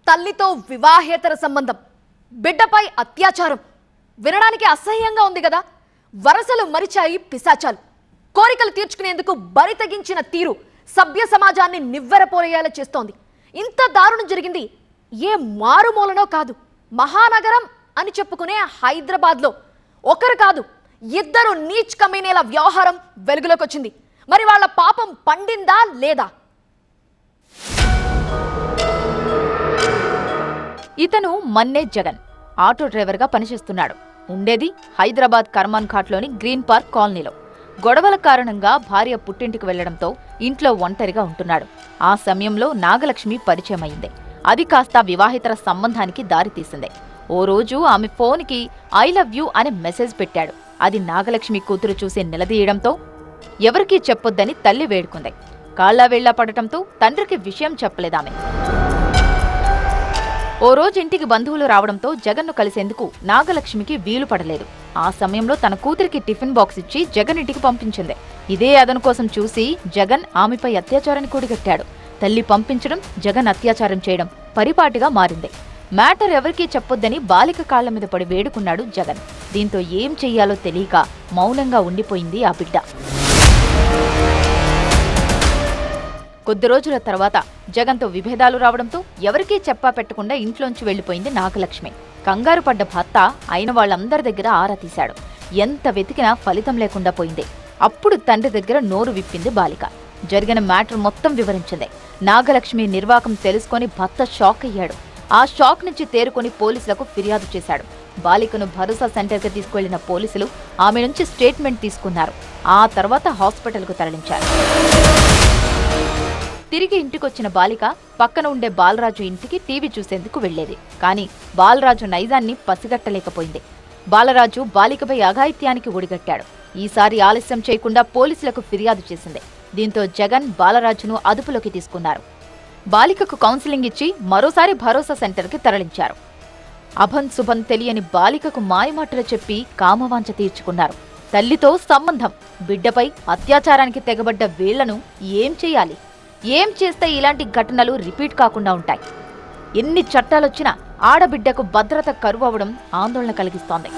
తల్లితో వివాహేతర సంబంధం, బిడ్డపై అత్యాచారం వినడానికి అసహ్యంగా ఉంది కదా. వరసలు మరిచాయి పిశాచాలు. కోరికలు తీర్చుకునేందుకు బరి తెగించిన తీరు సభ్య సమాజాన్ని నివ్వెరపోయేలా చేస్తోంది. ఇంత దారుణం జరిగింది ఏ మారుమూలనో కాదు, మహానగరం అని చెప్పుకునే హైదరాబాద్లో. ఒకరు కాదు, ఇద్దరు నీచ్ కమీనేల వ్యవహారం వెలుగులోకి వచ్చింది. మరి వాళ్ళ పాపం పండిందా లేదా? ఇతను మన్నే జగన్ ఆటో డ్రైవర్గా పనిచేస్తున్నాడు. ఉండేది హైదరాబాద్ కర్మాన్ ఘాట్లోని గ్రీన్ పార్క్ కాలనీలో. గొడవల కారణంగా భార్య పుట్టింటికి వెళ్లడంతో ఇంట్లో ఒంటరిగా ఉంటున్నాడు. ఆ సమయంలో నాగలక్ష్మి పరిచయం అయింది. అది కాస్త వివాహితర సంబంధానికి దారితీసింది. ఓ రోజు ఆమె ఫోన్కి ఐ లవ్ యూ అనే మెసేజ్ పెట్టాడు. అది నాగలక్ష్మి కూతురు చూసి నిలదీయడంతో ఎవరికీ చెప్పొద్దని తల్లి వేడుకుంది. కాళ్లా వేళ్లా పడటంతో తండ్రికి విషయం చెప్పలేదామె. ఓ రోజు ఇంటికి బంధువులు రావడంతో జగన్ను కలిసేందుకు నాగలక్ష్మికి వీలు పడలేదు. ఆ సమయంలో తన కూతురికి టిఫిన్ బాక్స్ ఇచ్చి జగన్ ఇంటికి పంపించింది. ఇదే అదను కోసం చూసి జగన్ ఆమెపై అత్యాచారాన్ని కూడిగట్టాడు. తల్లి పంపించడం, జగన్ అత్యాచారం చేయడం పరిపాటిగా మారింది. మ్యాటర్ ఎవరికీ చెప్పొద్దని బాలిక కాళ్ల మీద పడి వేడుకున్నాడు జగన్. దీంతో ఏం చెయ్యాలో తెలియక మౌనంగా ఉండిపోయింది ఆ బిడ్డ. కొద్ది రోజుల తర్వాత జగన్తో విభేదాలు రావడంతో ఎవరికీ చెప్పా పెట్టకుండా ఇంట్లోంచి వెళ్లిపోయింది నాగలక్ష్మి. కంగారు పడ్డ భర్త అయిన వాళ్ళందరి దగ్గర ఆరా తీశాడు. ఎంత వెతికినా ఫలితం లేకుండా పోయింది. అప్పుడు తండ్రి దగ్గర నోరు విప్పింది బాలిక. జరిగిన మ్యాటర్ మొత్తం వివరించింది. నాగలక్ష్మి నిర్వాకం తెలుసుకొని భర్త షాక్ అయ్యాడు. ఆ షాక్ నుంచి తేరుకొని పోలీసులకు ఫిర్యాదు చేశాడు. బాలికను భరోసా సెంటర్కి తీసుకెళ్లిన పోలీసులు ఆమె నుంచి స్టేట్మెంట్ తీసుకున్నారు. ఆ తర్వాత హాస్పిటల్కు తరలించారు. తిరిగి ఇంటికొచ్చిన బాలిక పక్కన ఉండే బాలరాజు ఇంటికి టీవీ చూసేందుకు వెళ్లేది. కానీ బాలరాజు నైజాన్ని పసిగట్టలేకపోయింది. బాలరాజు బాలికపై అఘాయిత్యానికి ఒడిగట్టాడు. ఈసారి ఆలస్యం చేయకుండా పోలీసులకు ఫిర్యాదు చేసింది. దీంతో జగన్ బాలరాజును అదుపులోకి తీసుకున్నారు. బాలికకు కౌన్సిలింగ్ ఇచ్చి మరోసారి భరోసా సెంటర్కి తరలించారు. అభం శుభం తెలియని బాలికకు మాయమాటలు చెప్పి కామవాంఛ తీర్చుకున్నారు. తల్లితో సంబంధం, బిడ్డపై అత్యాచారానికి తెగబడ్డ వీళ్లను ఏం చేయాలి? ఏం చేస్తే ఇలాంటి ఘటనలు రిపీట్ కాకుండా ఉంటాయి? ఎన్ని చట్టాలొచ్చినా ఆడబిడ్డకు భద్రత కరువవడం ఆందోళన కలిగిస్తోంది.